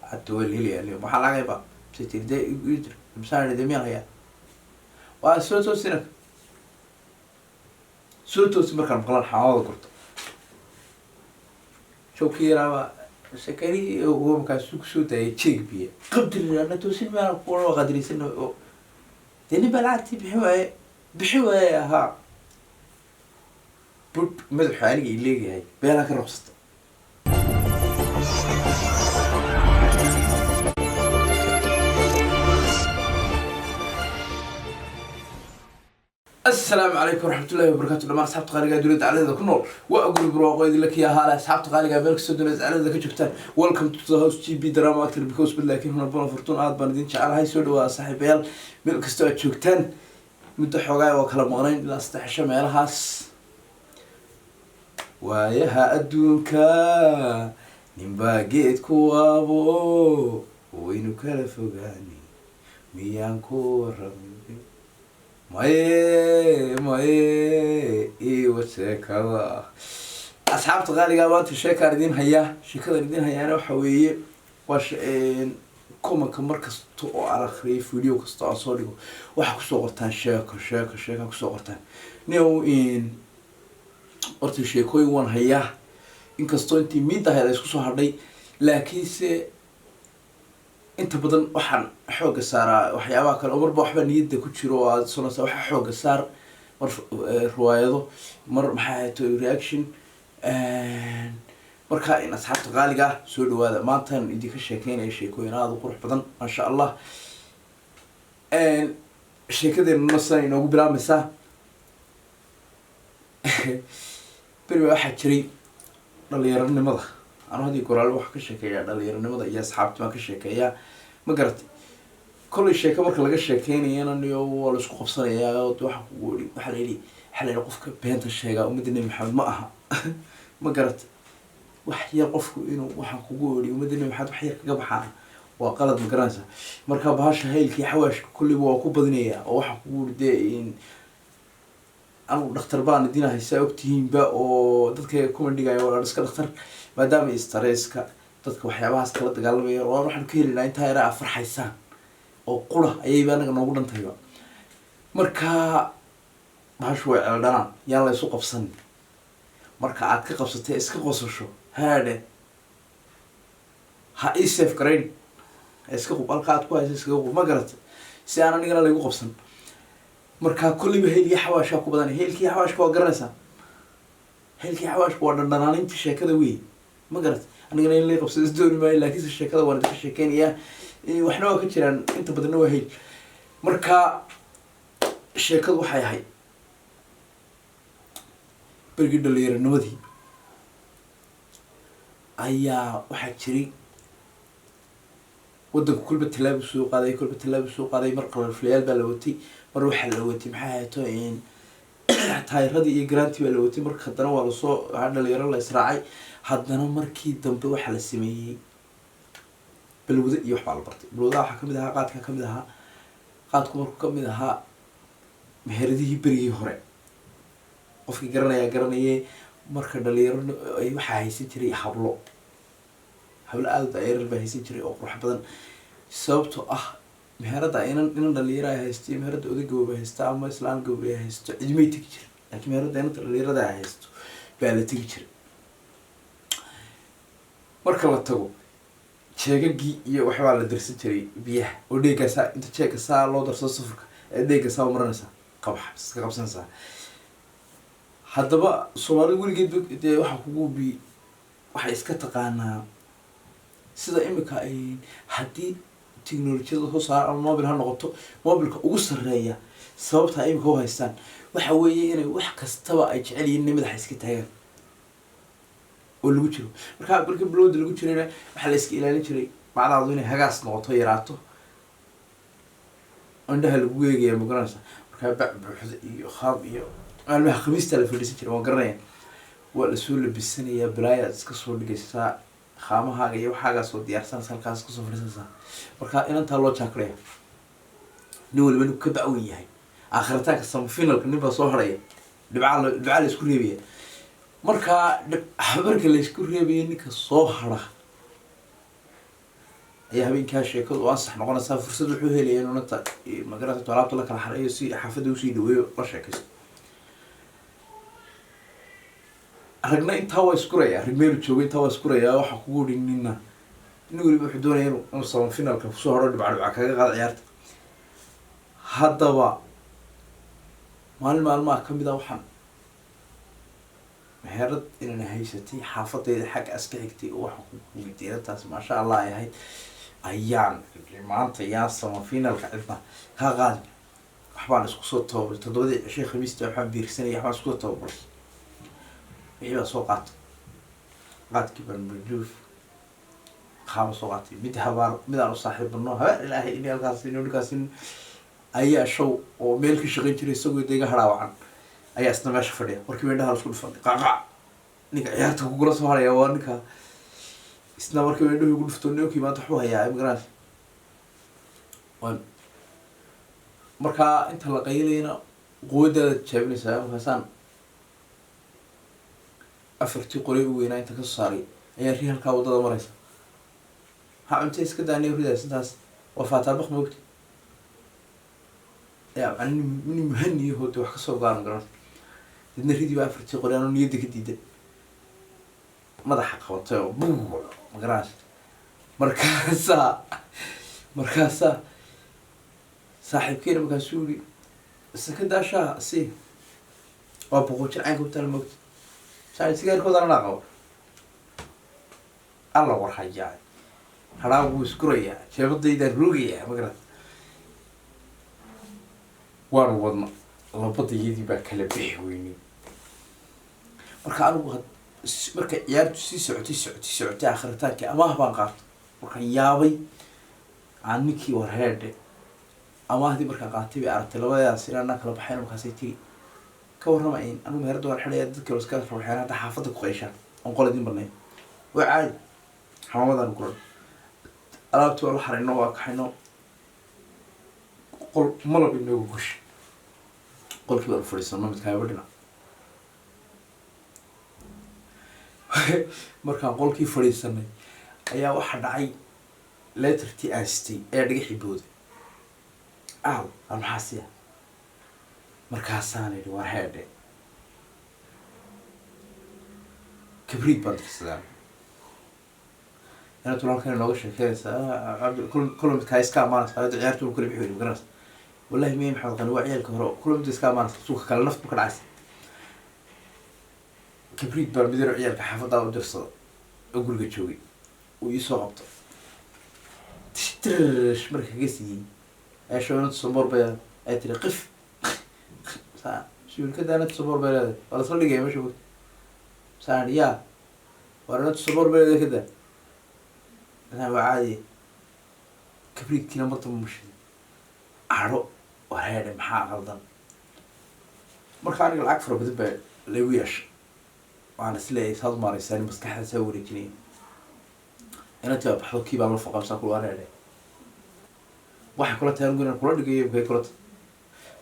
حتى هو اللي يعني ما حلا غيبا ستير ده يدر مسان ده مين هيا وسوتو سنك سوتو سمكان قلنا حاول قرط شو كيرا سكري هو مكان سوتا يتشيك بيه قبل أنا توصل ما أقول وقدري سنة تاني بلعتي بحواية ها بوب مدح حالي اللي هاي بيلاك الرقصة السلام عليكم ورحمة الله وبركاته. لما أصحاب تقاليقا دولة على ذا كنول وأقول برواقو يدي لك يا هلا أصحاب تقاليقا ملك سودونيز على ذا كجوكتان welcome to the house GB drama أكتر بكوس بالله هنا بونا فرطون عاد باندين شعال هاي سودوا صاحبيال ملك استوى جوكتان مدو حوغاي وكلا مغنين إلا استحشا ميلهاس وياها أدونكا نمباقيت كوابو وينو كالفوغاني ميان كورمي ماي وشيكادا أصحاب تغالي قابلت الشيكا ردين هيا شيكا ردين هيا أنا وحوية واش كوما كمركز تو على خري فيديو كستو أصوريو واحد كسو قرتان شيكا كسو قرتان نيو أرتي شيكوي وان هيا إن كستو انتي ميدا هيا اسكسو هردي لكنسي inta badan waxaan xooga saaraa waxyaabaha kale oo marba waxba niyada ku jiro oo aad sonaysa waxa xooga saar mar riwaayado mar maxay tahay reaction marka in asxaabta qaaliga soo dhawaada maantan idin ka sheekeynay sheekooyin aad u qurux badan ma sha Allah sheekadeena nasan inoogu bilaabmaysa bari waxa jiray dhalinyaranimada أنا هذي قرال واحد كشكاية دالي رنمضة يا أصحابتي ما كشكاية ما قرأت كل شيء كبر كل الشيء كيني أنا اليو ولا شو قفصنا يا واحد قولي حليلي قفك بينت الشيء ومدني محمد معها ما قرأت واحد يقفك إنه واحد قولي ومدني محمد وحير كجبحة وقلد مقرنسة مركب هاش هاي الكي حواش كل بوا بدنية واحد قول دين أنا دكتور بان الدين هيساوي تيم بقى ودك كومندي جاي ولا رسك دكتور maadaama istresska dadka waxyaabahaas kala dagaalamaya oo waxaan ku helina inta yara farxaysan oo qula ayay anaga noogu dhantayba marka baashu way ceeldana yaan la isu qabsan marka aad ka qabsatay iska qosasho haade ha isaf gareyn iska qubal qaad ku hayso iska qub ma garat si aan aniga la igu qabsan marka kulliba heelkii xawaasha ku badan heelkii xawaashka waa garanaysa heelkii xawaashka waa dhandhanaaninta sheekada weey ما قرأت أنا قلنا لي قبض الدوري ما إلا كيس الشكل وانا تكشكين إياه وإحنا وكتير أنت بدنا وهي مركا الشكل وحي هاي برجد اللي يرنودي أيا واحد شري ودك كل بتلعب سوق هذا كل بتلعب سوق هذا مرقل الفليال بلوتي مروح اللوتي محياته إن تاير هذه جرانتي بلوتي مرك خدنا ولا صو عندنا اللي يرى الله إسرائيل haddana markii dambe waxa la sameeyay balwada iyo wax balbartay balwada waxa kamid ahaa qaadka kamid ahaa qaadku markuu kamid ahaa meheradihii berigii hore qofkii garanayay marka dhalinyaro ay waxa haysan jiray hablo aad dheer baa haysan jiray oo qurux badan sababtoo ah meherada inan dhalinyaro ay haystay meherada odagooba haystaa ama islaan gobol ay haysto cidmay tagi jiray laakiin meherada inta dhalinyarada ay haysto baa la tagi jiray marka la tago jeegagii iyo waxba la dirsan jiray biyaha oo dheegasa inta jeega saa loo darso safarka ee dheegasa u maranaysa iska qabsanaysa haddaba Soomaalidu weligeed waxa kugu bi waxa iska taqaanaa sida imika ay hadii tiknoolajiyada soo saar ama mobile ha noqoto mobilka ugu sareeya sababta ay imika u haystaan waxa weeye inay wax kastaba ay jecel yihiin madaxa iska taagan lagu jiro marka balka blowda lagu jirayna waxa la iska ilaalin jiray bacdaadu inay hagaas noqoto yaraato indhaha lagu eegayo magaranaysa marka buuxda iyo khaab iyo albaha khamiista la fadhiisan jiray waan garanaya waa la soo labisanayaa balaaya iska soo dhigaysaa khaamahaaga iyo waxaaga soo diyaarsan halkaas ka soo fadhiisanaysaa marka inanta loo jaaklay nin walba inuu ka bacwan yahay aakhirataanka semifinalka ninba soo haraya dhibca la isku reebaya marka habarka la isku reebay ninka soo hara ayaa habeenkaa sheekadu u ansax noqonaysaa fursad wuxuu helaya inuu nanta magarata alaabta la kala xareeyo si xaafadda usii dhaweeyo la sheekaysto. ragna intaa waa iskuraya rag meelu joogo intaa waa iskuraya waxa kugu dhi nin waliba wuxuu doonaya inuu saban finalka kusoo horo dhibca kaga qaado ciyaarta. haddaba maalin maalmaha kamid a waxaan meherad inaan haysatay xaafadeyda xagga aska xigtay oo waxaan ku guudeerantaas maasha allah ay ahayd ayaan maanta yaa sama finalka cidna ka qaadi waxbaan isku soo tababaray 7 cisho khamiista waxaan biirsanay waxbaan isku soo tababaray wixii baa soo qaadkii baan bujuuf qaama soo qaatay mid habaar midaan u saaxiibno habaar ilaahay in halkaas ayaa show oo meel ka shaqayn jiray isagoo deega haraawacan ayaa isna meesha fadhiya markii weydhaha la isku dhufan qaqac ninka ciyaarta kugula soo haraya waa ninka isna markii weydhaha ugu dhufto ninkii maanta wuxuu hayaa imigaraas markaa inta la qaylayna quwadaada jaabinaysaa markaasaan afartii qoray u weynaa inta kasoo saaray ayaa ri halkaa wadada maraysa ha cuntay iska daaniyo ridaas intaas waa faataabaq moogti يعني من مهني هو ده وحكسو قارن قرن إذا نريد بقى فرتي قرآن نيدك جديدة ماذا حق وطيو بوه مقراش مركاسا صاحب كير مكاسوري السكن ده شا سي وابوش عينك بتاع الموت شايف سيجار كذا أنا ناقو الله ورحياه هراو سكريا شايف ده يدرجيا مقراش waan wadna labadayadii baa kala bixi weynay marka anigu marka ciyaartu sii socotay akhritaankii amaah baan qaatay markaan yaabay aan ninkii warheedhe amaahdii markaan qaatay bay aragtay labadaas inaan kala baxayn markaasay tiri ka warrama in anigu meherada waan xidhaya dadka la iska rawaxeen hadda xaafadda ku qayshaan oon qoladin badnayn waa caadi xamamadaan kuran alaabtii waa la xarayno waa kaxayno qol malab inoogu gashay qolkii baan fadhiisano midkaaba dhinac markaan qolkii fadhiisanay ayaa waxaa dhacay leetartii aastay ee dhagaxii booday aaw aan maxaa siya markaasaan idhi war heedhe kabriid baan tirsadaa inaad tulankan inooga sheekeynaysaa kula midkaa iska amaanaysa hadda ciyaartu kala bixi weyni magaranaysa wallahi miyay maxamed qani waa ciyaalka hore kula mid iska amaanaysa suuka kale naftu ka dhacaysa kabriid baan midiro ciyaalka xaafaddaa u dirsada oo guriga joogay uu iisoo qabto tishtrish marka kaga siiyey ee shawnad somoor bay ay tiri qif saa shulka daanad somoor bay leedahay waa lasla dhigaya meesha bogta saan yaa waranad somoor bay leedahay kada أنا وعادي كبريت كنا مرة مش عرو وهذا محا غلطان مرخاني العكفر بدبع لويش وأنا سلي صاد ماري سالي مسكحة سووري كني أنا تبى بحضر كيف أعمل فوق أمسك وهذا واحد كلها تهرب قلنا كلها دقيقة بكي كلها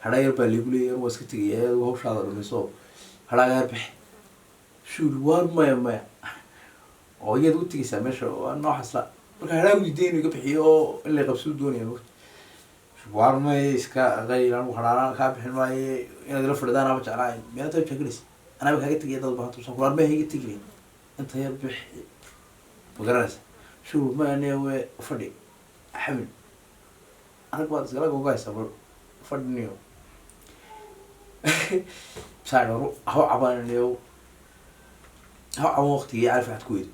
هذا يربى اللي يقولي يروح سكتي وهو شاطر المسوق هذا يربح شو الوار ما oo iyad u tigaysaa meesha waa noocaas la marka haraawdi deyn iga bixiyo in la qabsoo doonaya waqti warmay iska qaylan waxaan ka bixin maayo inaad la fadhidaan ama jeclaan meelta jaglis ana kaga tagay dad baahan soo quraan ma higa tigay inta yar bixi bagaras shuu ma aneewe fadhi xamil ana qaad isla go'aysa fadhiyo saaro aho abanayo هو وقتي يعرف عتكويد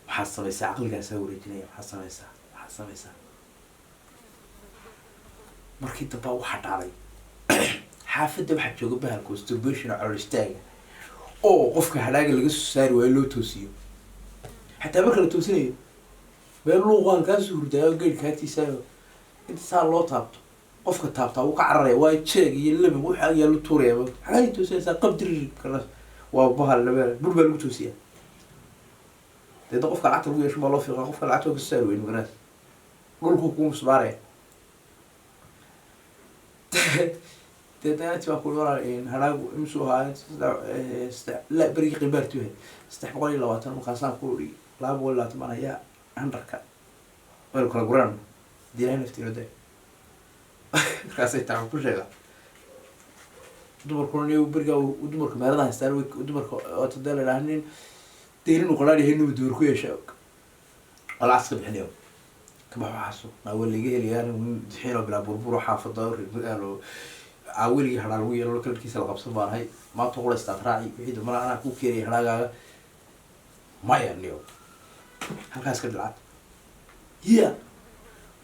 وحصل يساع عقل جالس أوري جنيه وحصل يساع مركي تبا واحد علي حافظ واحد شو جبها الكونستربيشن على الاشتاق أو قفك هلاقي اللي قص سعر ويلو توسيو حتى بكرة توسيني ويلو قال كاسور ده قال كاتي سايو أنت صار الله طابت قفك طابت وقعرة وايد شيء يلم وحاجة يلو توري حاجة توسيني صار قبض كلاس وابوها اللي بول بالو توسيا ده قف قلعته ويا شو الله في قف قلعته بالسير وين مغناس قول لكم صباري ده انت بقول ورا ان هلا امسوها لا بريق بارتوه استحقوا لي لواتن وخاصان كوري لا بقول لا تمنى يا هندركا maynu kala guraan dii ilahay naftiino day markaasay tacan ku sheega dumarkuna niyo beriga dumarka meelada haystaan dumarka waata dee la idhaha nin deynin uqalaadh yahay inuu duur ku yeesha wala caska bixinayo kabax waxaaso naawa laga helayaan xiino bilaa burburo xaafada magaalo caawiligii hadhaa lagu yeelo kalarkiisa la qabsan baanahay maanta qura istaad raaci wixii damana anaa ku keenaya hadhaagaaga maya niyo halkaas ka dilcad ya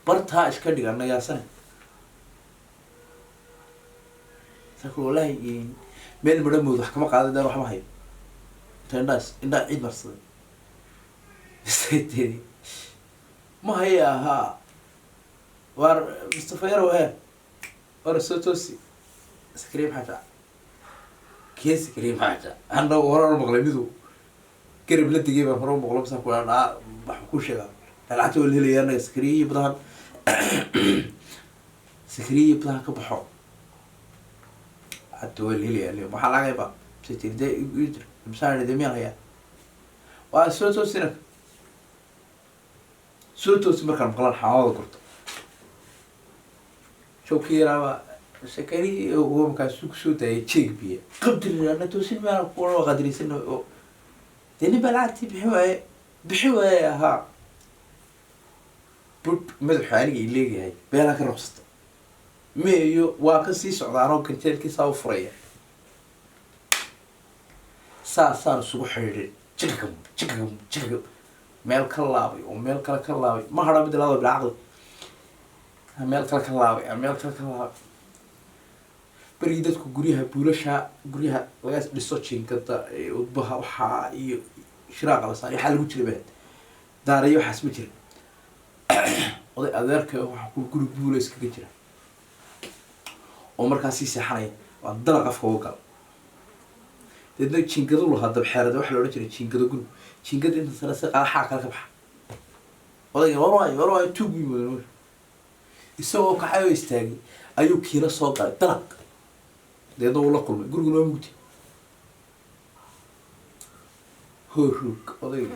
bartaa iska dhig anagaasane saka wallaahi meel madhamowd wax kama qaada daan waxma hayo inta indhaa ciid marsaday istaytedi ma haya ahaa waar mustafa yarow war soo toosi sakriim xaja kee sakriim xaja anda hore maqlay midu garab la digay baan hore maqlo basa ku dhaa wax ku sheega lacagta wala helaya anaga sakriye badan sakriye badan ka baxo حتى هو اللي يعني ما حلاقي بقى ستير ده يدر مساعد ده مين هيا وسوتو سنك سوتو سمكان مقلان حاول قرط شو كيرا سكري هو مكان سوق سوتا يتشيك بيه قبل أنا توصل ما أقول وقدر يسنو تاني بلعتي بحواية ها بوب مذبح يعني اللي هاي بيلاك الرقصة ميو واقسي سعودانو كنتيلكي ساو فريا صار سوق حيرين جكم ميل كلابي وميل كلابي ما هذا بدل هذا بالعقل ميل كلابي بريدتك غريها بولشها غريها لغاس ديسوتشين كدا ودبها وحا iyo shiraaq la saaray xal ugu jiray daarayo xasma jira oday adeerka waxa ku guri buuleys kaga jira oo markaas si saxanay waa dalaq afka uga gal dadna jinkadu lahaa dab xeerada waxa la oran jiray jinkada guri jinkada inta sare si qaraxa kala ka baxa odayga waray tuugu yimid isagoo ka xayo istaagay ayuu kiila soo galay dalaq deedo la kulmay guriguna waa mugdi هروك قضية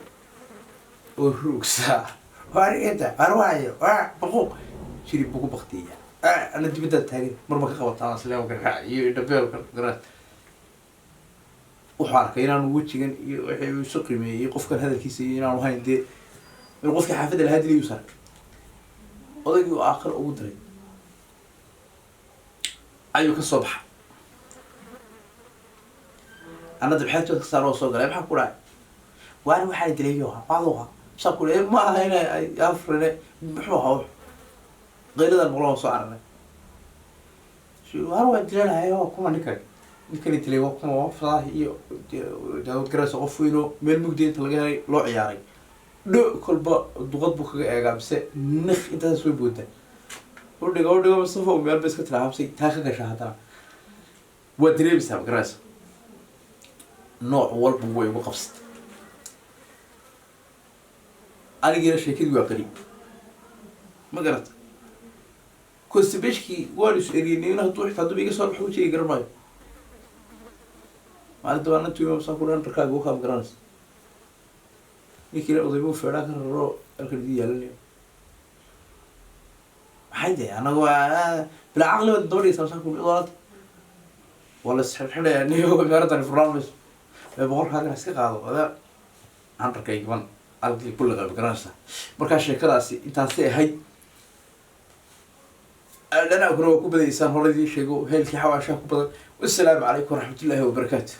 هروك ساعة واري انت اروايو بقو شري بقو بختية انا دي بدأت تاقين مرمى كخوات انا سلام وكرحا يدبير وكرات وحارك ينان ووجهن يسقي مي يقف كان هذا الكيس ينان وهاين دي يقف كحافظ الهادي اللي يوصل قضية اخر او دري ايو كالصبح انا دبحيتو كسار وصوغ لا يبحا كوراي وانا waxaan dileeyoha baadooha shaqule ma ahayna afrine muxuu hawo qeylada boqol soo arnay waa dileeyahay kuma ninkani dileeyo kuma faraah iyo daawad garas qof weyn oo meel mugdeed laga helay loo ciyaaray dho kolba duqad buu kaga eegaabse nix inta soo booda oo dhigo Mustafa oo meel bas ka tiraahmay taa ka gashay hadana waa dileebisa garas nooc walba way ugu qabsatay aniga sheekadu waa qariib ma garad kostibeshki waa is eriyeen haduu xitaa dib iga soo baxo jeey garmay maalinta waan intuu ma soo kulan markaa ugu qaab garanaysa ninkii odaygu feeraa ka raro alkadii yaalanayo hayde anagu bila aqli wad dooraysa soo ku wad wala saxixnaa niyo gaartan furnaamay boqor haagan iska qaado wada aan arkay gaban alkii kullu qalb garanaysa marka sheekadaasi intaas ay ahayd أنا أقول لكم بدي إنسان هولدي شيء هيل كي حواشة كبر والسلام عليكم ورحمة الله وبركاته.